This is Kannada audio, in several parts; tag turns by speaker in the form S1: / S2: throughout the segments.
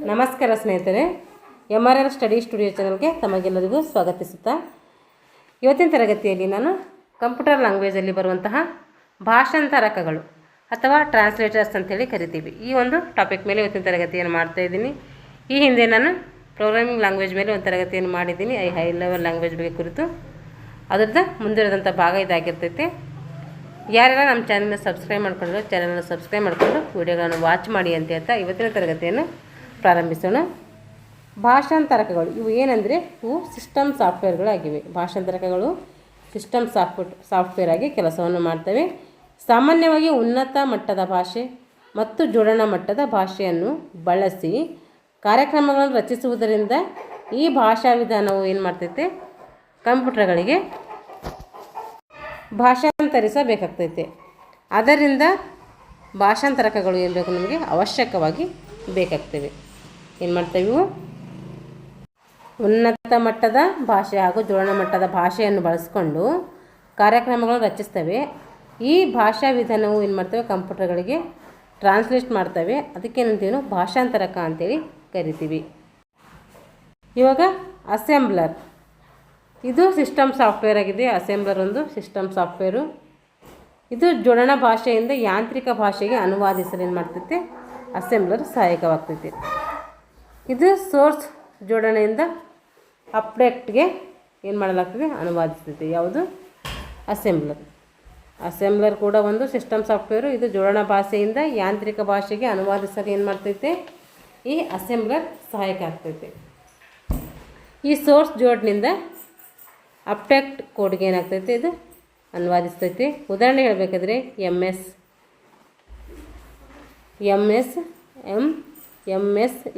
S1: ನಮಸ್ಕಾರ ಸ್ನೇಹಿತರೆ, MRL ಸ್ಟಡಿ ಸ್ಟುಡಿಯೋ ಚಾನಲ್ಗೆ ತಮಗೆಲ್ಲರಿಗೂ ಸ್ವಾಗತಿಸುತ್ತಾ ಇವತ್ತಿನ ತರಗತಿಯಲ್ಲಿ ನಾನು ಕಂಪ್ಯೂಟರ್ ಲ್ಯಾಂಗ್ವೇಜಲ್ಲಿ ಬರುವಂತಹ ಭಾಷಾಂತರಕಗಳು ಅಥವಾ ಟ್ರಾನ್ಸ್ಲೇಟರ್ಸ್ ಅಂತೇಳಿ ಕರಿತೀವಿ. ಈ ಒಂದು ಟಾಪಿಕ್ ಮೇಲೆ ಇವತ್ತಿನ ತರಗತಿಯನ್ನು ಮಾಡ್ತಾಯಿದ್ದೀನಿ. ಈ ಹಿಂದೆ ನಾನು ಪ್ರೋಗ್ರಾಮಿಂಗ್ ಲ್ಯಾಂಗ್ವೇಜ್ ಮೇಲೆ ಒಂದು ತರಗತಿಯನ್ನು ಮಾಡಿದ್ದೀನಿ, ಹೈ ಲೆವೆಲ್ ಲ್ಯಾಂಗ್ವೇಜ್ ಬಗ್ಗೆ ಕುರಿತು. ಅದರದ್ದು ಮುಂದಿರೋದಂಥ ಭಾಗ ಇದಾಗಿರ್ತೈತೆ. ಯಾರೆಲ್ಲ ನಮ್ಮ ಚಾನಲ್ನ ಸಬ್ಸ್ಕ್ರೈಬ್ ಮಾಡ್ಕೊಂಡ್ರು ಚಾನಲ್ನ ಸಬ್ಸ್ಕ್ರೈಬ್ ಮಾಡಿಕೊಂಡು ವಿಡಿಯೋಗಳನ್ನು ವಾಚ್ ಮಾಡಿ ಅಂತ ಹೇಳ್ತಾ ಇವತ್ತಿನ ತರಗತಿಯನ್ನು ಪ್ರಾರಂಭಿಸೋಣ. ಭಾಷಾಂತರಕಗಳು ಇವು ಏನಂದರೆ ಇವು ಸಿಸ್ಟಮ್ ಸಾಫ್ಟ್ವೇರ್ಗಳಾಗಿವೆ. ಭಾಷಾಂತರಕಗಳು ಸಿಸ್ಟಮ್ ಸಾಫ್ಟ್ವೇರ್ ಆಗಿ ಕೆಲಸವನ್ನು ಮಾಡ್ತವೆ. ಸಾಮಾನ್ಯವಾಗಿ ಉನ್ನತ ಮಟ್ಟದ ಭಾಷೆ ಮತ್ತು ಜೋಡಣಾ ಮಟ್ಟದ ಭಾಷೆಯನ್ನು ಬಳಸಿ ಕಾರ್ಯಕ್ರಮಗಳನ್ನು ರಚಿಸುವುದರಿಂದ ಈ ಭಾಷಾ ವಿಧಾನವು ಏನು ಮಾಡ್ತೈತೆ, ಕಂಪ್ಯೂಟರ್ಗಳಿಗೆ ಭಾಷಾಂತರಿಸಬೇಕಾಗ್ತೈತೆ. ಆದ್ದರಿಂದ ಭಾಷಾಂತರಕಗಳು ಏನು ಬೇಕು, ನಮಗೆ ಅವಶ್ಯಕವಾಗಿ ಬೇಕಾಗ್ತವೆ. ಏನು ಮಾಡ್ತೇವೆ, ಇವು ಉನ್ನತ ಮಟ್ಟದ ಭಾಷೆ ಹಾಗೂ ಜೋಡಣಾ ಮಟ್ಟದ ಭಾಷೆಯನ್ನು ಬಳಸಿಕೊಂಡು ಕಾರ್ಯಕ್ರಮಗಳನ್ನು ರಚಿಸ್ತವೆ. ಈ ಭಾಷಾ ವಿಧಾನವು ಏನು ಮಾಡ್ತವೆ, ಕಂಪ್ಯೂಟರ್ಗಳಿಗೆ ಟ್ರಾನ್ಸ್ಲೇಟ್ ಮಾಡ್ತವೆ. ಅದಕ್ಕೇನಂತೀವಿ, ಭಾಷಾಂತರಕ ಅಂತೇಳಿ ಕರಿತೀವಿ. ಇವಾಗ ಅಸೆಂಬ್ಲರ್ ಇದು ಸಿಸ್ಟಮ್ ಸಾಫ್ಟ್ವೇರ್ ಆಗಿದೆ. ಅಸೆಂಬ್ಲರ್ ಒಂದು ಸಿಸ್ಟಮ್ ಸಾಫ್ಟ್ವೇರು. ಇದು ಜೋಡಣಾ ಭಾಷೆಯಿಂದ ಯಾಂತ್ರಿಕ ಭಾಷೆಗೆ ಅನುವಾದಿಸಲು ಏನು ಮಾಡ್ತೈತೆ, ಅಸೆಂಬ್ಲರ್ ಸಹಾಯಕವಾಗ್ತೈತೆ. ಇದು ಸೋರ್ಸ್ ಜೋಡಣೆಯಿಂದ ಅಪ್ಡೇಟ್ಗೆ ಏನು ಮಾಡಲಾಗ್ತದೆ, ಅನುವಾದಿಸ್ತೈತೆ. ಯಾವುದು, ಅಸೆಂಬ್ಲರ್. ಅಸೆಂಬ್ಲರ್ ಕೂಡ ಒಂದು ಸಿಸ್ಟಮ್ ಸಾಫ್ಟ್ವೇರು. ಇದು ಜೋಡಣಾ ಭಾಷೆಯಿಂದ ಯಾಂತ್ರಿಕ ಭಾಷೆಗೆ ಅನುವಾದಿಸಲು ಏನು ಮಾಡ್ತೈತೆ, ಈ ಅಸೆಂಬ್ಲರ್ ಸಹಾಯಕ ಆಗ್ತೈತೆ. ಈ ಸೋರ್ಸ್ ಜೋಡಣೆಯಿಂದ ಅಪ್ಡೇಟ್ ಕೋಡ್ಗೆ ಏನಾಗ್ತೈತೆ, ಇದು ಅನುವಾದಿಸ್ತೈತೆ. ಉದಾಹರಣೆ ಹೇಳಬೇಕಾದ್ರೆ ಎಮ್ ಎಸ್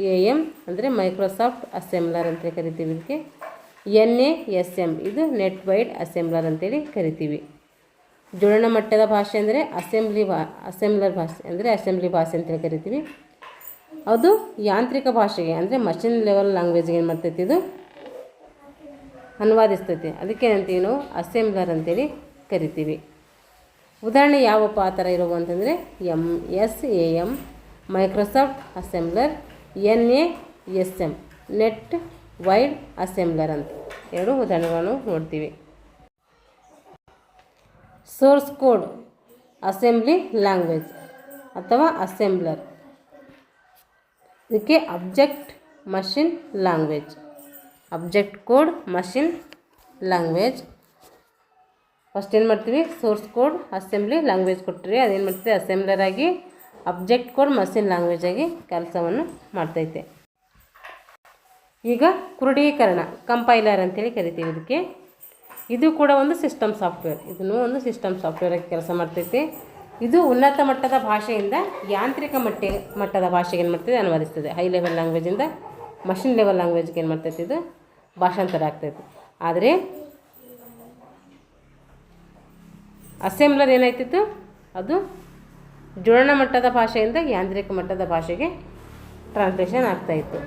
S1: ಎ ಎಮ್ ಅಂದರೆ ಮೈಕ್ರೋಸಾಫ್ಟ್ ಅಸೆಂಬ್ಲರ್ ಅಂತೇಳಿ ಕರಿತೀವಿ. ಇದಕ್ಕೆ NASM ಇದು ನೆಟ್ ವೈಡ್ ಅಸೆಂಬ್ಲರ್ ಅಂತೇಳಿ ಕರಿತೀವಿ. ಜೋಡಣಾ ಮಟ್ಟದ ಭಾಷೆ ಅಂದರೆ ಅಸೆಂಬ್ಲರ್ ಭಾಷೆ ಅಂದರೆ ಅಸೆಂಬ್ಲಿ ಭಾಷೆ ಅಂತೇಳಿ ಕರಿತೀವಿ. ಅದು ಯಾಂತ್ರಿಕ ಭಾಷೆಗೆ ಅಂದರೆ ಮಷಿನ್ ಲೆವೆಲ್ ಲ್ಯಾಂಗ್ವೇಜ್ಗೆ ಏನು ಮಾಡ್ತೈತಿ, ಇದು ಅನುವಾದಿಸ್ತೈತಿ. ಅದಕ್ಕೆ ಏನಂತೀವಿ ನಾವು, ಅಸೆಂಬ್ಲರ್ ಅಂತೇಳಿ ಕರಿತೀವಿ. ಉದಾಹರಣೆ ಯಾವಪ್ಪ ಆ ಥರ ಇರೋವು ಅಂತಂದರೆ SAM Microsoft assembler, NASM net wide assembler ಅಂತ ಎರಡು ಉದಾಹರಣೆಗಳನ್ನು ನೋಡ್ತೀವಿ. ಸೋರ್ಸ್ ಕೋಡ್ ಅಸೆಂಬ್ಲಿ ಲ್ಯಾಂಗ್ವೇಜ್ ಅಥವಾ ಅಸೆಂಬ್ಲರ್. ಇದಕ್ಕೆ object machine language, object code machine language. First ಏನು ಮಾಡ್ತೀವಿ, ಸೋರ್ಸ್ ಕೋಡ್ ಅಸೆಂಬ್ಲಿ ಲ್ಯಾಂಗ್ವೇಜ್ ಕೊಟ್ಟರೆ ಅದೇನು ಮಾಡ್ತೀವಿ, ಅಸೆಂಬ್ಲರ್ ಆಗಿ ಅಬ್ಜೆಕ್ಟ್ ಕೋಡ್ ಮಷಿನ್ ಲ್ಯಾಂಗ್ವೇಜ್ ಆಗಿ ಕೆಲಸವನ್ನು ಮಾಡ್ತೈತೆ. ಈಗ ಕ್ರೋಢೀಕರಣ ಕಂಪೈಲರ್ ಅಂತೇಳಿ ಕರಿತೀವಿ ಇದಕ್ಕೆ. ಇದು ಕೂಡ ಒಂದು ಸಿಸ್ಟಮ್ ಸಾಫ್ಟ್ವೇರ್. ಇದನ್ನು ಒಂದು ಸಿಸ್ಟಮ್ ಸಾಫ್ಟ್ವೇರ್ ಆಗಿ ಕೆಲಸ ಮಾಡ್ತೈತೆ. ಇದು ಉನ್ನತ ಮಟ್ಟದ ಭಾಷೆಯಿಂದ ಯಾಂತ್ರಿಕ ಮಟ್ಟದ ಭಾಷೆಗೆ ಏನು ಮಾಡ್ತೈತೆ, ಅನುವಾದಿಸ್ತದೆ. ಹೈ ಲೆವೆಲ್ ಲ್ಯಾಂಗ್ವೇಜಿಂದ ಮಷಿನ್ ಲೆವೆಲ್ ಲ್ಯಾಂಗ್ವೇಜ್ಗೆ ಏನು ಮಾಡ್ತೈತೆ, ಇದು ಭಾಷಾಂತರ ಆಗ್ತೈತೆ. ಆದರೆ ಅಸೆಂಬ್ಲರ್ ಏನಾಯ್ತಿತ್ತು, ಅದು ಜೋಡಣಾ ಮಟ್ಟದ ಭಾಷೆಯಿಂದ ಯಾಂತ್ರಿಕ ಮಟ್ಟದ ಭಾಷೆಗೆ ಟ್ರಾನ್ಸ್ಲೇಷನ್ ಆಗ್ತಾಯಿತ್ತು.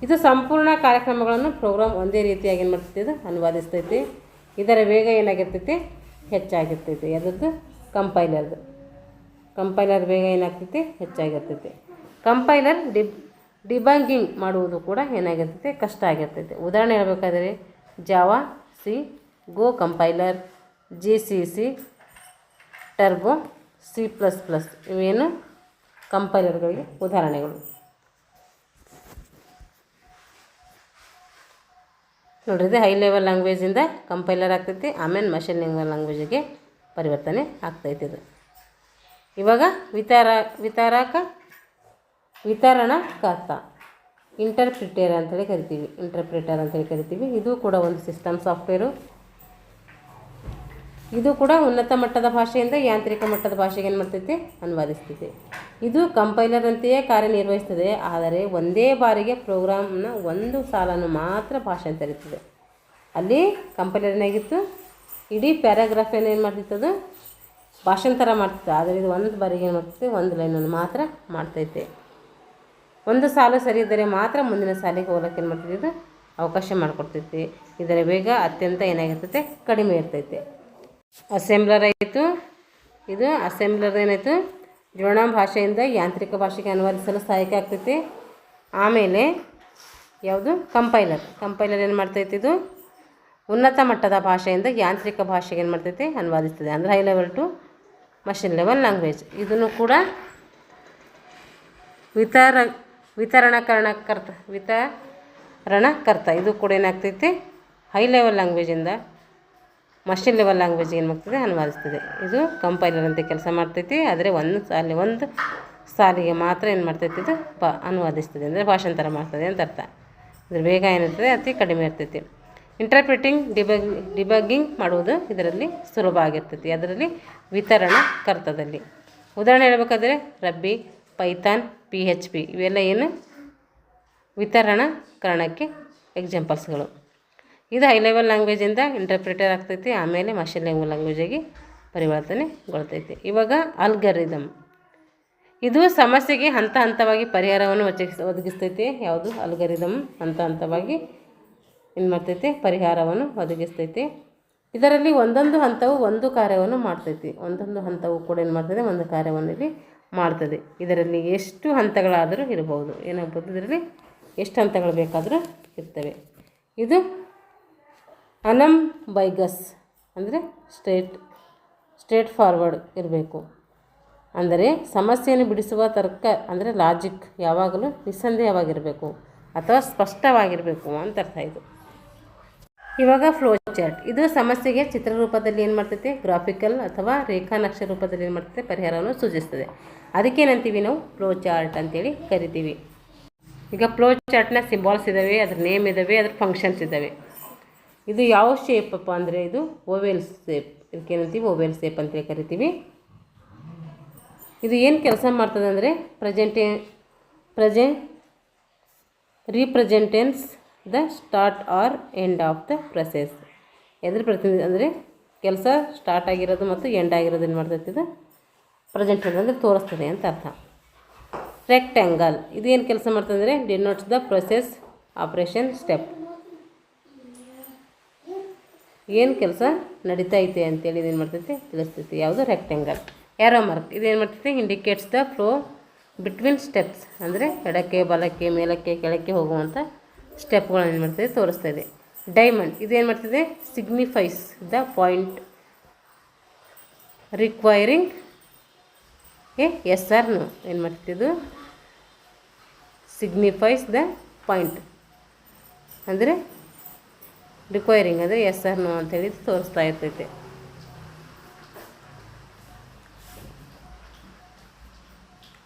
S1: ಇದು ಸಂಪೂರ್ಣ ಕಾರ್ಯಕ್ರಮಗಳನ್ನು ಪ್ರೋಗ್ರಾಮ್ ಒಂದೇ ರೀತಿಯಾಗಿ ಏನು ಮಾಡ್ತೈತೆ, ಇದು ಅನುವಾದಿಸ್ತೈತೆ. ಇದರ ವೇಗ ಏನಾಗಿರ್ತೈತೆ, ಹೆಚ್ಚಾಗಿರ್ತೈತೆ. ಅದರದ್ದು ಕಂಪೈಲರ್ ವೇಗ ಏನಾಗ್ತೈತೆ, ಹೆಚ್ಚಾಗಿರ್ತೈತೆ. ಕಂಪೈಲರ್ ಡಿಬಂಗಿಂಗ್ ಮಾಡುವುದು ಕೂಡ ಏನಾಗಿರ್ತೈತೆ, ಕಷ್ಟ ಆಗಿರ್ತೈತೆ. ಉದಾಹರಣೆ ಹೇಳಬೇಕಾದ್ರೆ ಜಾವಾ, ಸಿ, ಗೋ ಕಂಪೈಲರ್, GCC, ಟರ್ಬೋ, C++, ಇವೇನು ಕಂಪೈಲರ್ಗಳಿಗೆ ಉದಾಹರಣೆಗಳು. ನೋಡ್ರಿ, ಇದು ಹೈ ಲೆವೆಲ್ ಲ್ಯಾಂಗ್ವೇಜಿಂದ ಕಂಪೈಲರ್ ಆಗ್ತೈತಿ, ಆಮೇಲೆ ಮಷಿನ್ ಲೆವೆಲ್ ಲ್ಯಾಂಗ್ವೇಜಿಗೆ ಪರಿವರ್ತನೆ ಆಗ್ತೈತಿ. ಇದು ಇವಾಗ ವಿತರಣಕರ್ತ ಇಂಟರ್ಪ್ರಿಟರ್ ಅಂತೇಳಿ ಕರಿತೀವಿ. ಇದು ಕೂಡ ಒಂದು ಸಿಸ್ಟಮ್ ಸಾಫ್ಟ್ವೇರು. ಇದು ಕೂಡ ಉನ್ನತ ಮಟ್ಟದ ಭಾಷೆಯಿಂದ ಯಾಂತ್ರಿಕ ಮಟ್ಟದ ಭಾಷೆಗೆ ಏನು ಮಾಡ್ತೈತೆ, ಅನುವಾದಿಸ್ತೈತೆ. ಇದು ಕಂಪೈಲರ್ ಅಂತೆಯೇ ಕಾರ್ಯನಿರ್ವಹಿಸ್ತದೆ. ಆದರೆ ಒಂದೇ ಬಾರಿಗೆ ಪ್ರೋಗ್ರಾಮ್ನ ಒಂದು ಸಾಲನ್ನು ಮಾತ್ರ ಭಾಷಾಂತರಿಸ್ತದೆ. ಅಲ್ಲಿ ಕಂಪೈಲರ್ ಏನಾಗಿತ್ತು, ಇಡೀ ಪ್ಯಾರಾಗ್ರಾಫ್ ಏನು ಮಾಡ್ತಿತ್ತು, ಅದು ಭಾಷಾಂತರ ಮಾಡ್ತಿತ್ತು. ಆದರೆ ಇದು ಒಂದು ಬಾರಿಗೆ ಏನು ಮಾಡ್ತೈತೆ, ಒಂದು ಲೈನನ್ನು ಮಾತ್ರ ಮಾಡ್ತೈತೆ. ಒಂದು ಸಾಲು ಸರಿ ಇದ್ದರೆ ಮಾತ್ರ ಮುಂದಿನ ಸಾಲಿಗೆ ಹೋಗಲಿಕ್ಕೆ ಏನು ಮಾಡ್ತೈತೆ, ಇದು ಅವಕಾಶ ಮಾಡಿಕೊಡ್ತೈತೆ. ಇದರ ವೇಗ ಅತ್ಯಂತ ಏನಾಗಿರ್ತೈತೆ, ಕಡಿಮೆ ಇರ್ತೈತೆ. ಅಸೆಂಬ್ಲರ್ ಆಯಿತು. ಇದು ಅಸೆಂಬ್ಲರ್ ಏನಾಯಿತು, ಜೋಡಣಾ ಭಾಷೆಯಿಂದ ಯಾಂತ್ರಿಕ ಭಾಷೆಗೆ ಅನುವಾದಿಸಲು ಸಹಾಯಕ ಆಗ್ತೈತಿ. ಆಮೇಲೆ ಯಾವುದು ಕಂಪೈಲರ್ ಏನು ಮಾಡ್ತೈತಿ, ಇದು ಉನ್ನತ ಮಟ್ಟದ ಭಾಷೆಯಿಂದ ಯಾಂತ್ರಿಕ ಭಾಷೆಗೆ ಏನು ಮಾಡ್ತೈತಿ ಅನುವಾದಿಸ್ತದೆ. ಅಂದರೆ high level to machine level language. ಇದನ್ನು ಕೂಡ ವಿತರಣಕರ್ತ ಇದು ಕೂಡ ಏನಾಗ್ತೈತಿ ಹೈ ಲೆವೆಲ್ ಲ್ಯಾಂಗ್ವೇಜಿಂದ ಮಷಿನ್ ಲೆವೆಲ್ ಲ್ಯಾಂಗ್ವೇಜ್ಗೆ ಏನು ಮಾಡ್ತದೆ ಅನುವಾದಿಸ್ತದೆ. ಇದು ಕಂಪೈಲರ್ ಅಂತ ಕೆಲಸ ಮಾಡ್ತೈತಿ. ಆದರೆ ಒಂದು ಸಾಲಿಗೆ ಮಾತ್ರ ಏನು ಮಾಡ್ತೈತಿ, ಇದು ಅನುವಾದಿಸ್ತದೆ, ಅಂದರೆ ಭಾಷಾಂತರ ಮಾಡ್ತದೆ ಅಂತ ಅರ್ಥ. ಇದ್ರ ವೇಗ ಏನಿರ್ತದೆ ಅತಿ ಕಡಿಮೆ ಇರ್ತೈತಿ. ಇಂಟರ್ಪ್ರಿಟಿಂಗ್ ಡಿಬಗ್ಗಿಂಗ್ ಮಾಡುವುದು ಇದರಲ್ಲಿ ಸುಲಭ ಆಗಿರ್ತೈತಿ, ಅದರಲ್ಲಿ ವಿತರಣಕರ್ತದಲ್ಲಿ. ಉದಾಹರಣೆ ಹೇಳಬೇಕಾದ್ರೆ ರಬ್ಬಿ, ಪೈಥಾನ್, PHP ಇವೆಲ್ಲ ಏನು ವಿತರಣಕರಣಕ್ಕೆ ಎಕ್ಸಾಂಪಲ್ಸ್ಗಳು. ಇದು ಹೈ ಲೆವೆಲ್ ಲ್ಯಾಂಗ್ವೇಜಿಂದ ಇಂಟರ್ಪ್ರಿಟರ್ ಆಗ್ತೈತಿ, ಆಮೇಲೆ ಮಷಿನ್ ಲೆವೆಲ್ ಲ್ಯಾಂಗ್ವೇಜಿಗೆ ಪರಿವರ್ತನೆಗೊಳ್ತೈತಿ. ಇವಾಗ ಅಲ್ಗಾರಿದಮ್, ಇದು ಸಮಸ್ಯೆಗೆ ಹಂತ ಹಂತವಾಗಿ ಪರಿಹಾರವನ್ನು ಒದಗಿಸ್ತೈತಿ. ಯಾವುದು ಅಲ್ಗಾರಿದಮ್ ಹಂತ ಹಂತವಾಗಿ ಏನು ಮಾಡ್ತೈತಿ ಪರಿಹಾರವನ್ನು ಒದಗಿಸ್ತೈತಿ. ಇದರಲ್ಲಿ ಒಂದೊಂದು ಹಂತವು ಒಂದು ಕಾರ್ಯವನ್ನು ಮಾಡ್ತೈತಿ. ಒಂದೊಂದು ಹಂತವು ಕೂಡ ಏನು ಮಾಡ್ತದೆ, ಒಂದು ಕಾರ್ಯವನ್ನು ಇಲ್ಲಿ ಮಾಡ್ತದೆ. ಇದರಲ್ಲಿ ಎಷ್ಟು ಹಂತಗಳಾದರೂ ಇರಬಹುದು, ಏನಾಗ್ಬೋದು ಇದರಲ್ಲಿ ಎಷ್ಟು ಹಂತಗಳು ಬೇಕಾದರೂ ಇರ್ತವೆ. ಇದು ಅನಂಬೈಗಸ್ ಅಂದರೆ ಸ್ಟ್ರೇಟ್ ಫಾರ್ವರ್ಡ್ ಇರಬೇಕು. ಅಂದರೆ ಸಮಸ್ಯೆಯನ್ನು ಬಿಡಿಸುವ ತರ್ಕ ಅಂದರೆ ಲಾಜಿಕ್ ಯಾವಾಗಲೂ ನಿಸ್ಸಂದೇಹವಾಗಿರಬೇಕು ಅಥವಾ ಸ್ಪಷ್ಟವಾಗಿರಬೇಕು ಅಂತ ಅರ್ಥ ಇದು. ಇವಾಗ ಫ್ಲೋ ಚಾರ್ಟ್, ಇದು ಸಮಸ್ಯೆಗೆ ಚಿತ್ರರೂಪದಲ್ಲಿ ಏನು ಮಾಡ್ತೈತೆ, ಗ್ರಾಫಿಕಲ್ ಅಥವಾ ರೇಖಾನಕ್ಷ ರೂಪದಲ್ಲಿ ಏನು ಮಾಡ್ತೈತೆ ಪರಿಹಾರವನ್ನು ಸೂಚಿಸ್ತದೆ. ಅದಕ್ಕೇನಂತೀವಿ ನಾವು ಫ್ಲೋ ಚಾರ್ಟ್ ಅಂತೇಳಿ ಕರಿತೀವಿ. ಈಗ ಫ್ಲೋ ಚಾರ್ಟ್ನ ಸಿಂಬಾಲ್ಸ್ ಇದ್ದಾವೆ, ಅದ್ರ ನೇಮ್ ಇದ್ದಾವೆ, ಅದ್ರ ಫಂಕ್ಷನ್ಸ್ ಇದ್ದಾವೆ. ಇದು ಯಾವ ಶೇಪಪ್ಪ ಅಂದರೆ ಇದು ಓವೆಲ್ ಶೇಪ್, ಇದಕ್ಕೇನಂತೀವಿ ಓವೆಲ್ ಶೇಪ್ ಅಂತೇಳಿ ಕರಿತೀವಿ. ಇದು ಏನು ಕೆಲಸ ಮಾಡ್ತದೆ ಅಂದರೆ represents the start or end of the process. ಎದ್ರ ಪ್ರತಿನಿಧಿ ಅಂದರೆ ಕೆಲಸ ಸ್ಟಾರ್ಟ್ ಆಗಿರೋದು ಮತ್ತು ಎಂಡ್ ಆಗಿರೋದು ಏನು ಮಾಡ್ತೈತಿ, ಇದು ಪ್ರೆಸೆಂಟ್ ಅಂದರೆ ತೋರಿಸ್ತದೆ ಅಂತ ಅರ್ಥ. ರೆಕ್ಟ್ಯಾಂಗಲ್, ಇದು ಏನು ಕೆಲಸ ಮಾಡ್ತದೆ ಅಂದರೆ denotes the process operation step, ಏನು ಕೆಲಸ ನಡೀತಾ ಐತೆ ಅಂತೇಳಿ ಇದೇನು ಮಾಡ್ತೈತಿ ತಿಳಿಸ್ತೈತಿ. ಯಾವುದು ರೆಕ್ಟ್ಯಾಂಗಲ್. ಆರೋ ಮಾರ್ಕ್, ಇದೇನು ಮಾಡ್ತೈತಿ indicates the flow between steps, ಅಂದರೆ ಎಡಕ್ಕೆ ಬಲಕ್ಕೆ ಮೇಲಕ್ಕೆ ಕೆಳಕ್ಕೆ ಹೋಗುವಂಥ ಸ್ಟೆಪ್ಗಳನ್ನು ಏನು ಮಾಡ್ತದೆ ತೋರಿಸ್ತದೆ. ಡೈಮಂಡ್, ಇದೇನು ಮಾಡ್ತದೆ signifies the point requiring yes or no. ಏನು ಮಾಡ್ತಿದ್ದು ಸಿಗ್ನಿಫೈಸ್ ದ ಪಾಯಿಂಟ್ ಅಂದರೆ ರಿಕ್ವೈರಿಂಗ್ ಅಂದರೆ ಎಸ್ ಆರ್ ನೋ ಅಂತೇಳಿ ತೋರಿಸ್ತಾ ಇರ್ತೈತೆ.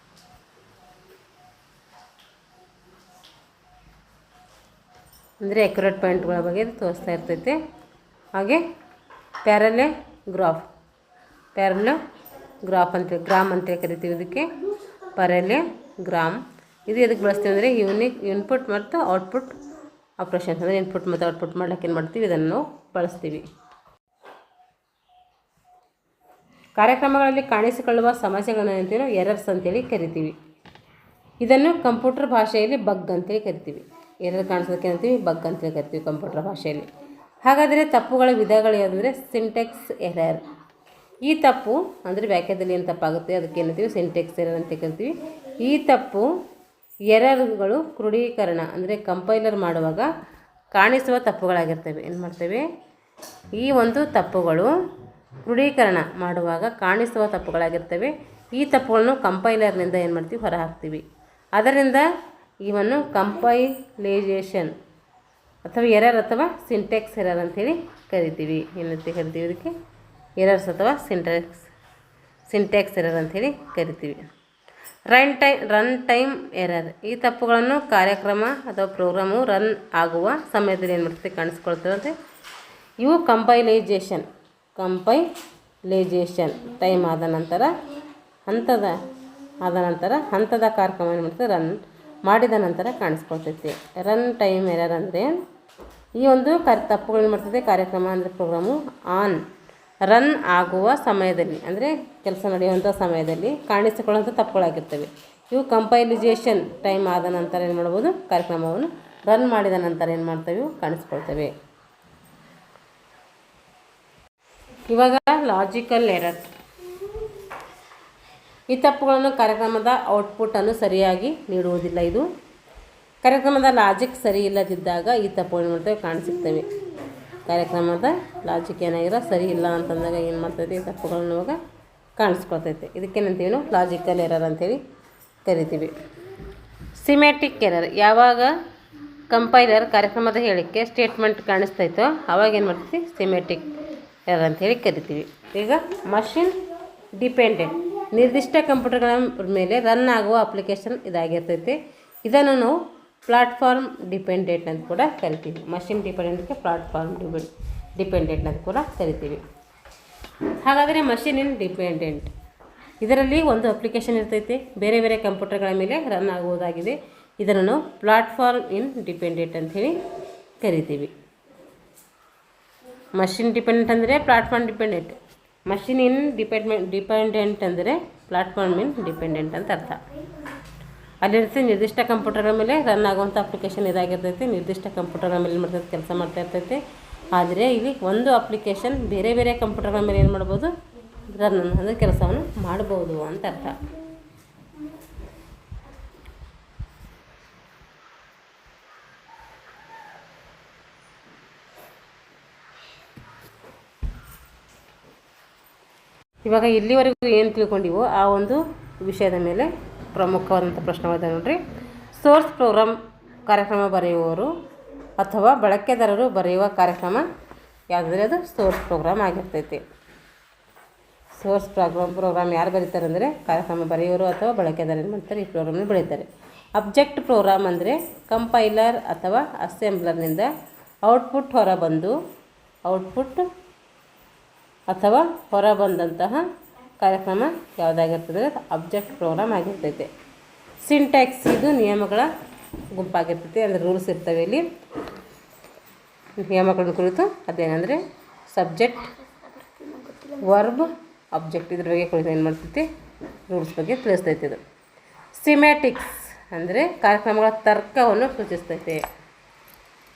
S1: ಅಂದರೆ ಅಕ್ಯುರೇಟ್ ಪಾಯಿಂಟ್ಗಳ ಬಗ್ಗೆ ತೋರಿಸ್ತಾ ಇರ್ತೈತೆ. ಹಾಗೆ ಪ್ಯಾರಲೆಗ್ರಾಫ್ ಅಂತೇಳಿ ಗ್ರಾಮ್ ಅಂತೇಳಿ ಕರಿತೀವಿ. ಇದಕ್ಕೆ ಪ್ಯಾರಲೆಗ್ರಾಮ್, ಇದು ಎದಕ್ಕೆ ಬಳಸ್ತೀವಿ ಅಂದರೆ ಇನ್ಪುಟ್ ಮತ್ತು ಔಟ್ಪುಟ್ ಆಪ್ರೇಷನ್ಸ್, ಅಂದರೆ ಇನ್ಪುಟ್ ಮತ್ತು ಔಟ್ಪುಟ್ ಮಾಡ್ಲಿಕ್ಕೆ ಏನು ಮಾಡ್ತೀವಿ ಇದನ್ನು ನಾವು ಬಳಸ್ತೀವಿ. ಕಾರ್ಯಕ್ರಮಗಳಲ್ಲಿ ಕಾಣಿಸಿಕೊಳ್ಳುವ ಸಮಸ್ಯೆಗಳನ್ನು ಏನಂತೀವಿ ನಾವು ಎರರ್ಸ್ ಅಂತೇಳಿ ಕರಿತೀವಿ. ಇದನ್ನು ಕಂಪ್ಯೂಟರ್ ಭಾಷೆಯಲ್ಲಿ ಬಗ್ ಅಂತೇಳಿ ಕರಿತೀವಿ. ಎರರ್ ಕಾಣಿಸೋದಕ್ಕೆ ಏನಂತೀವಿ ಬಗ್ ಅಂತೇಳಿ ಕರಿತೀವಿ ಕಂಪ್ಯೂಟರ್ ಭಾಷೆಯಲ್ಲಿ. ಹಾಗಾದರೆ ತಪ್ಪುಗಳ ವಿಧಗಳು ಯಾವುದಂದರೆ ಸಿಂಟೆಕ್ಸ್ ಎರರ್. ಈ ತಪ್ಪು ಅಂದರೆ ವ್ಯಾಖ್ಯಾನದಲ್ಲಿ ಏನು ತಪ್ಪಾಗುತ್ತೆ ಅದಕ್ಕೆ ಏನಂತೀವಿ ಸಿಂಟೆಕ್ಸ್ ಎರರ್ ಅಂತ ಕರಿತೀವಿ. ಈ ತಪ್ಪು ಎರರ್ಗಳು ಕ್ರೋಢೀಕರಣ ಅಂದರೆ ಕಂಪೈಲರ್ ಮಾಡುವಾಗ ಕಾಣಿಸುವ ತಪ್ಪುಗಳಾಗಿರ್ತವೆ. ಏನು ಮಾಡ್ತೇವೆ, ಈ ಒಂದು ತಪ್ಪುಗಳು ಕ್ರೋಢೀಕರಣ ಮಾಡುವಾಗ ಕಾಣಿಸುವ ತಪ್ಪುಗಳಾಗಿರ್ತವೆ. ಈ ತಪ್ಪುಗಳನ್ನು ಕಂಪೈಲರ್ನಿಂದ ಏನು ಮಾಡ್ತೀವಿ ಹೊರ ಹಾಕ್ತೀವಿ. ಅದರಿಂದ ಇವನ್ನು ಕಂಪೈಲೇಷನ್ ಅಥವಾ ಎರರ್ ಅಥವಾ ಸಿಂಟೆಕ್ಸ್ ಎರರ್ ಅಂಥೇಳಿ ಕರಿತೀವಿ. ಏನಂತ ಕರಿತೀವಿ ಇದಕ್ಕೆ ಎರರ್ಸ್ ಅಥವಾ ಸಿಂಟೆಕ್ಸ್ ಎರರ್ ಅಂಥೇಳಿ ಕರಿತೀವಿ. ರನ್ ಟೈಮ್ ಎರರ್, ಈ ತಪ್ಪುಗಳನ್ನು ಕಾರ್ಯಕ್ರಮ ಅಥವಾ ಪ್ರೋಗ್ರಾಮು ರನ್ ಆಗುವ ಸಮಯದಲ್ಲಿ ಏನು ಮಾಡ್ತದೆ ಕಾಣಿಸ್ಕೊಳ್ತದೆ. ಇವು ಕಂಪೈಲೇಷನ್ ಟೈಮ್ ಆದ ನಂತರ ಹಂತದ ಕಾರ್ಯಕ್ರಮ ಏನು ಮಾಡ್ತದೆ ರನ್ ಮಾಡಿದ ನಂತರ ಕಾಣಿಸ್ಕೊಳ್ತೈತಿ. ರನ್ ಟೈಮ್ ಎರರ್ ಅಂದರೆ ಈ ಒಂದು ತಪ್ಪುಗಳು ಏನು ಮಾಡ್ತದೆ ಕಾರ್ಯಕ್ರಮ ಅಂದರೆ ಪ್ರೋಗ್ರಾಮು ರನ್ ಆಗುವ ಸಮಯದಲ್ಲಿ ಅಂದರೆ ಕೆಲಸ ನಡೆಯುವಂಥ ಸಮಯದಲ್ಲಿ ಕಾಣಿಸಿಕೊಳ್ಳುವಂಥ ತಪ್ಪುಗಳಾಗಿರ್ತವೆ. ಇವು ಕಂಪೈಲೇಷನ್ ಟೈಮ್ ಆದ ನಂತರ ಏನು ಮಾಡ್ಬೋದು ಕಾರ್ಯಕ್ರಮವನ್ನು ರನ್ ಮಾಡಿದ ನಂತರ ಏನು ಮಾಡ್ತವೆ ಕಾಣಿಸ್ಕೊಳ್ತವೆ. ಇವಾಗ ಲಾಜಿಕಲ್ ಎರರ್, ಈ ತಪ್ಪುಗಳನ್ನು ಕಾರ್ಯಕ್ರಮದ ಔಟ್ಪುಟ್ಟನ್ನು ಸರಿಯಾಗಿ ನೀಡುವುದಿಲ್ಲ. ಇದು ಕಾರ್ಯಕ್ರಮದ ಲಾಜಿಕ್ ಸರಿ ಇಲ್ಲದಿದ್ದಾಗ ಈ ತಪ್ಪುಗಳು ಮಾಡ್ತೇವೆ ಕಾಣಿಸಿರ್ತವೆ. ಕಾರ್ಯಕ್ರಮದ ಲಾಜಿಕ್ ಏನಾಗಿರೋ ಸರಿ ಇಲ್ಲ ಅಂತಂದಾಗ ಏನು ಮಾಡ್ತೈತೆ ಈ ತಪ್ಪುಗಳನ್ನ ಇವಾಗ ಕಾಣಿಸ್ಕೊಳ್ತೈತೆ. ಇದಕ್ಕೇನಂತೀವಿ ನಾವು ಲಾಜಿಕಲ್ ಎರರ್ ಅಂತೇಳಿ ಕರಿತೀವಿ. ಸಿಮ್ಯಾಟಿಕ್ ಎರರ್ ಯಾವಾಗ ಕಂಪೈಲರ್ ಕಾರ್ಯಕ್ರಮದ ಹೇಳಿಕೆ ಸ್ಟೇಟ್ಮೆಂಟ್ ಕಾಣಿಸ್ತೈತೋ ಅವಾಗ ಏನು ಮಾಡ್ತೀವಿ ಸಿಮ್ಯಾಟಿಕ್ ಎರರ್ ಅಂತೇಳಿ ಕರಿತೀವಿ. ಈಗ ಮಷಿನ್ ಡಿಪೆಂಡೆಂಟ್ ನಿರ್ದಿಷ್ಟ ಕಂಪ್ಯೂಟರ್ಗಳ ಮೇಲೆ ರನ್ ಆಗುವ ಅಪ್ಲಿಕೇಶನ್ ಇದಾಗಿರ್ತೈತೆ. ಇದನ್ನು ನಾವು ಪ್ಲಾಟ್ಫಾರ್ಮ್ ಡಿಪೆಂಡೆಂಟ್ ಅಂತ ಕೂಡ ಕರಿತೀವಿ. ಮಷಿನ್ ಡಿಪೆಂಡೆಂಟ್ಗೆ ಪ್ಲಾಟ್ಫಾರ್ಮ್ ಡಿಪೆಂಡೆಂಟ್ ಅಂತ ಕೂಡ ಕರಿತೀವಿ. ಹಾಗಾದರೆ ಮಷಿನ್ ಇನ್ ಡಿಪೆಂಡೆಂಟ್ ಇದರಲ್ಲಿ ಒಂದು ಅಪ್ಲಿಕೇಶನ್ ಇರ್ತೈತೆ, ಬೇರೆ ಬೇರೆ ಕಂಪ್ಯೂಟರ್ಗಳ ಮೇಲೆ ರನ್ ಆಗುವುದಾಗಿದೆ. ಇದನ್ನು ನಾವು ಪ್ಲಾಟ್ಫಾರ್ಮ್ ಇನ್ ಡಿಪೆಂಡೆಂಟ್ ಅಂಥೇಳಿ ಕರಿತೀವಿ. ಮಷಿನ್ ಡಿಪೆಂಡೆಂಟ್ ಅಂದರೆ platform dependent, machine in dependent ಅಂದರೆ ಪ್ಲಾಟ್ಫಾರ್ಮ್ ಇನ್ ಡಿಪೆಂಡೆಂಟ್ ಅಂತ ಅರ್ಥ. ಅಲ್ಲಿರ್ತೈತೆ ನಿರ್ದಿಷ್ಟ ಕಂಪ್ಯೂಟರ್ಗಳ ಮೇಲೆ ರನ್ ಆಗುವಂಥ ಅಪ್ಲಿಕೇಶನ್ ಇದಾಗಿರ್ತೈತೆ. ನಿರ್ದಿಷ್ಟ ಕಂಪ್ಯೂಟರ್ಗಳ ಮೇಲೆ ಏನು ಮಾಡ್ತೈತೆ ಕೆಲಸ ಮಾಡ್ತಾ ಇರ್ತೈತೆ. ಆದರೆ ಇಲ್ಲಿ ಒಂದು ಅಪ್ಲಿಕೇಶನ್ ಬೇರೆ ಬೇರೆ ಕಂಪ್ಯೂಟರ್ಗಳ ಮೇಲೆ ಏನು ಮಾಡ್ಬೋದು ರನ್ ಅಂದರೆ ಕೆಲಸವನ್ನು ಮಾಡ್ಬೋದು ಅಂತ ಅರ್ಥ. ಇವಾಗ ಇಲ್ಲಿವರೆಗೂ ಏನು ತಿಳ್ಕೊಂಡಿವೋ ಆ ಒಂದು ವಿಷಯದ ಮೇಲೆ ಪ್ರಮುಖವಾದಂಥ ಪ್ರಶ್ನೆಗಳಿದೆ ನೋಡ್ರಿ. ಸೋರ್ಸ್ ಪ್ರೋಗ್ರಾಮ್ ಕಾರ್ಯಕ್ರಮ ಬರೆಯುವವರು ಅಥವಾ ಬಳಕೆದಾರರು ಬರೆಯುವ ಕಾರ್ಯಕ್ರಮ ಯಾವುದಾದ್ರೆ ಅದು ಸೋರ್ಸ್ ಪ್ರೋಗ್ರಾಮ್ ಆಗಿರ್ತೈತಿ. ಸೋರ್ಸ್ ಪ್ರೋಗ್ರಾಮ್ ಯಾರು ಬರೀತಾರೆ ಅಂದರೆ ಕಾರ್ಯಕ್ರಮ ಬರೆಯುವವರು ಅಥವಾ ಬಳಕೆದಾರರು ಏನು ಮಾಡ್ತಾರೆ ಈ ಪ್ರೋಗ್ರಾಮ್ನ ಬರೀತಾರೆ. ಅಬ್ಜೆಕ್ಟ್ ಪ್ರೋಗ್ರಾಮ್ ಅಂದರೆ ಕಂಪೈಲರ್ ಅಥವಾ ಅಸೆಂಬ್ಲರ್ನಿಂದ ಔಟ್ಪುಟ್ ಹೊರಬಂದಂತಹ ಕಾರ್ಯಕ್ರಮ ಯಾವುದಾಗಿರ್ತದೆ ಅಬ್ಜೆಕ್ಟ್ ಪ್ರೋಗ್ರಾಮ್ ಆಗಿರ್ತೈತೆ. ಸಿಂಟ್ಯಾಕ್ಸ್ ಇದು ನಿಯಮಗಳ ಗುಂಪಾಗಿರ್ತೈತೆ, ಅಂದರೆ ರೂಲ್ಸ್ ಇರ್ತವೆ. ಇಲ್ಲಿ ನಿಯಮಗಳ ಕುರಿತು ಅದೇನೆಂದರೆ ಸಬ್ಜೆಕ್ಟ್, ವರ್ಬ್, ಅಬ್ಜೆಕ್ಟ್ ಇದ್ರ ಬಗ್ಗೆ ಕುರಿತು ಏನು ಮಾಡ್ತೈತಿ ರೂಲ್ಸ್ ಬಗ್ಗೆ ತಿಳಿಸ್ತೈತೆ. ಇದು ಸಿಮ್ಯಾಟಿಕ್ಸ್ ಅಂದರೆ ಕಾರ್ಯಕ್ರಮಗಳ ತರ್ಕವನ್ನು ಸೂಚಿಸ್ತೈತೆ.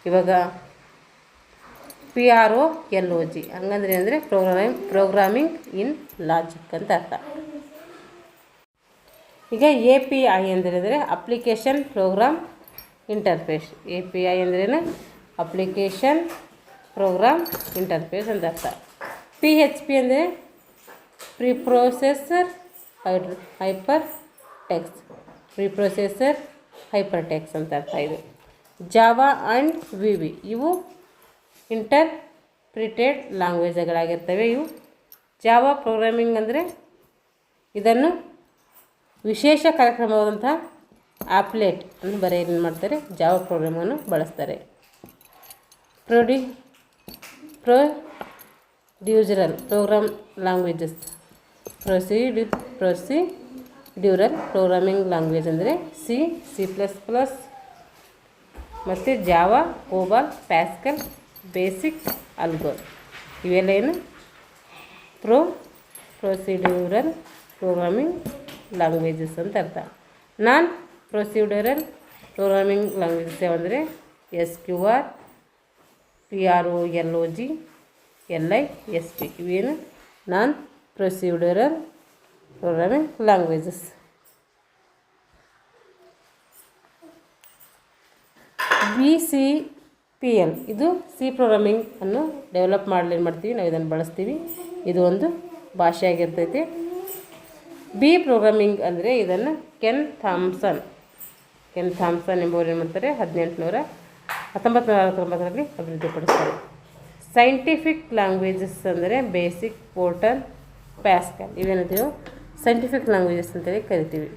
S1: ಇವಾಗ PROLOG ಹಂಗಂದ್ರೆ ಅಂದರೆ ಪ್ರೋಗ್ರಾಮಿಂಗ್ ಇನ್ ಲಾಜಿಕ್ ಅಂತ ಅರ್ಥ. ಈಗ API ಅಂದರೆ ಅಪ್ಲಿಕೇಶನ್ ಪ್ರೋಗ್ರಾಮ್ ಇಂಟರ್ಫೇಸ್. API ಅಂದ್ರೇನು ಅಪ್ಲಿಕೇಶನ್ ಪ್ರೋಗ್ರಾಮ್ ಇಂಟರ್ಫೇಸ್ ಅಂತ ಅರ್ಥ. PHP ಅಂದರೆ ಪ್ರಿಪ್ರೊಸೆಸರ್ ಹೈಪರ್ ಟೆಕ್ಸ್ಟ್ ಅಂತ ಅರ್ಥ. ಇದು ಜಾವಾ ಆ್ಯಂಡ್ VB ಇವು ಇಂಟರ್ಪ್ರಿಟೆಡ್ ಲ್ಯಾಂಗ್ವೇಜ್ಗಳಾಗಿರ್ತವೆ. ಇವು ಜಾವಾ ಪ್ರೋಗ್ರಾಮಿಂಗ್ ಅಂದರೆ ಇದನ್ನು ವಿಶೇಷ ಕಾರ್ಯಕ್ರಮವಾದಂಥ ಆಪ್ಲೆಟ್ ಅನ್ನು ಬರೆಯಲು ಏನು ಮಾಡ್ತಾರೆ ಜಾವಾ ಪ್ರೋಗ್ರಾಮನ್ನು ಬಳಸ್ತಾರೆ. Procedural program languages procedural programming language ಅಂದರೆ C++, ಮತ್ತು Java, COBOL, Pascal, BASIC, ALGOL ಇವೆಲ್ಲ ಏನು ಪ್ರೊಸೀಡ್ಯೂರಲ್ ಪ್ರೋಗ್ರಾಮಿಂಗ್ ಲ್ಯಾಂಗ್ವೇಜಸ್ ಅಂತ ಅರ್ಥ. ನಾನ್ ಪ್ರೊಸೀಡ್ಯೂರಲ್ ಪ್ರೋಗ್ರಾಮಿಂಗ್ ಲ್ಯಾಂಗ್ವೇಜಸ್ ಯಾವಂದರೆ SQR, PROLOG, LISP ಇವೇನು non procedural programming languages. BCPL ಇದು ಸಿ ಪ್ರೋಗ್ರಾಮಿಂಗ್ ಅನ್ನು ಡೆವಲಪ್ ಮಾಡಲು ಏನು ಮಾಡ್ತೀವಿ ನಾವು ಇದನ್ನು ಬಳಸ್ತೀವಿ. ಇದು ಒಂದು ಭಾಷೆ ಆಗಿರ್ತೈತಿ. ಬಿ ಪ್ರೋಗ್ರಾಮಿಂಗ್ ಅಂದರೆ ಇದನ್ನು ಕೆನ್ ಥಾಮ್ಸನ್ ಎಂಬುವರು ಏನು ಮಾಡ್ತಾರೆ 1969ರಲ್ಲಿ ಅಭಿವೃದ್ಧಿಪಡಿಸ್ತಾರೆ. ಸೈಂಟಿಫಿಕ್ ಲ್ಯಾಂಗ್ವೇಜಸ್ ಅಂದರೆ ಬೇಸಿಕ್, ಪೋರ್ಟಲ್, ಪ್ಯಾಸ್ಕಲ್ ಇವೇನಿದೆಯೋ ಸೈಂಟಿಫಿಕ್ ಲ್ಯಾಂಗ್ವೇಜಸ್ ಅಂತೇಳಿ ಕರಿತೀವಿ.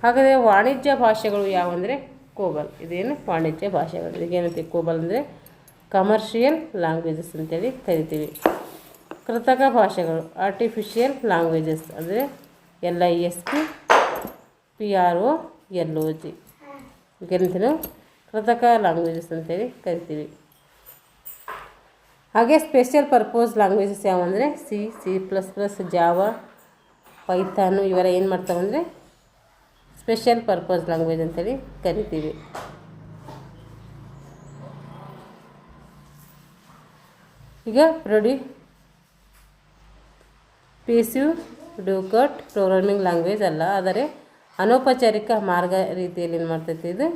S1: ಹಾಗಾದರೆ ವಾಣಿಜ್ಯ ಭಾಷೆಗಳು ಯಾವಂದರೆ ಕೋಬಲ್ ಇದೇನು ವಾಣಿಜ್ಯ ಭಾಷೆಗಳು. ಈಗೇನಂತೀವಿ ಕೋಬಲ್ ಅಂದರೆ ಕಮರ್ಷಿಯಲ್ ಲ್ಯಾಂಗ್ವೇಜಸ್ ಅಂತೇಳಿ ಕರಿತೀವಿ. ಕೃತಕ ಭಾಷೆಗಳು ಆರ್ಟಿಫಿಷಿಯಲ್ ಲ್ಯಾಂಗ್ವೇಜಸ್ ಅಂದರೆ LISP, PROLOG ಈಗೇನಂತೀವಿ ಕೃತಕ ಲ್ಯಾಂಗ್ವೇಜಸ್ ಅಂತೇಳಿ ಕರಿತೀವಿ. ಹಾಗೆ ಸ್ಪೆಷಲ್ ಪರ್ಪೋಸ್ ಲ್ಯಾಂಗ್ವೇಜಸ್ ಯಾವಂದರೆ C++, ಜಾವಾ, ಪೈಥಾನು ಇವೆಲ್ಲ ಏನು ಮಾಡ್ತಾವಂದರೆ ಸ್ಪೆಷಲ್ ಪರ್ಪಸ್ ಲ್ಯಾಂಗ್ವೇಜ್ ಅಂತೇಳಿ ಕರಿತೀವಿ. ಈಗ ಪ್ರಿಸಿಡ್ಯೂಸ್ಡ್ ಪ್ರೋಗ್ರಾಮಿಂಗ್ ಲ್ಯಾಂಗ್ವೇಜ್ ಅಲ್ಲ, ಆದರೆ ಅನೌಪಚಾರಿಕ ಮಾರ್ಗ ರೀತಿಯಲ್ಲಿ ಏನು ಮಾಡ್ತೈತಿ ಇದು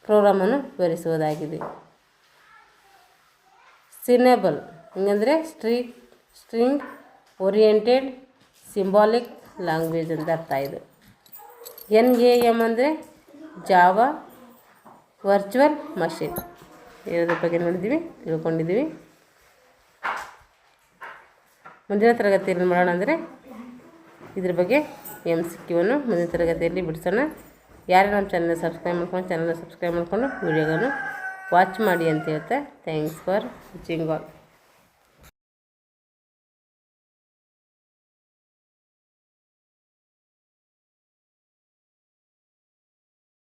S1: ಪ್ರೋಗ್ರಾಮನ್ನು ವಿವರಿಸುವುದಾಗಿದೆ. ಸಿನೆಬಲ್ ಹಿಂಗಂದರೆ ಸ್ಟ್ರಿಂಗ್ ಓರಿಯೆಂಟೆಡ್ ಸಿಂಬಾಲಿಕ್ ಲ್ಯಾಂಗ್ವೇಜ್ ಅಂತ ಅರ್ಥ. ಇದು NAM ಅಂದರೆ ಜಾವಾ ವರ್ಚುವಲ್ ಮಷಿನ್. ಇರೋದ್ರ ಬಗ್ಗೆ ನೋಡಿದ್ದೀವಿ, ತಿಳ್ಕೊಂಡಿದ್ದೀವಿ. ಮುಂದಿನ ತರಗತಿಯಲ್ಲಿ ಮಾಡೋಣ ಅಂದರೆ ಇದ್ರ ಬಗ್ಗೆ MCQ ಮುಂದಿನ ತರಗತಿಯಲ್ಲಿ ಬಿಡಿಸೋಣ. ಯಾರು ನಮ್ಮ ಚಾನಲ್ ಸಬ್ಸ್ಕ್ರೈಬ್ ಮಾಡ್ಕೊಂಡು ವೀಡಿಯೋಗಳನ್ನು ವಾಚ್ ಮಾಡಿ ಅಂತ ಹೇಳ್ತಾ ಥ್ಯಾಂಕ್ಸ್ ಫಾರ್ ವಾಚಿಂಗ್ ಆಲ್.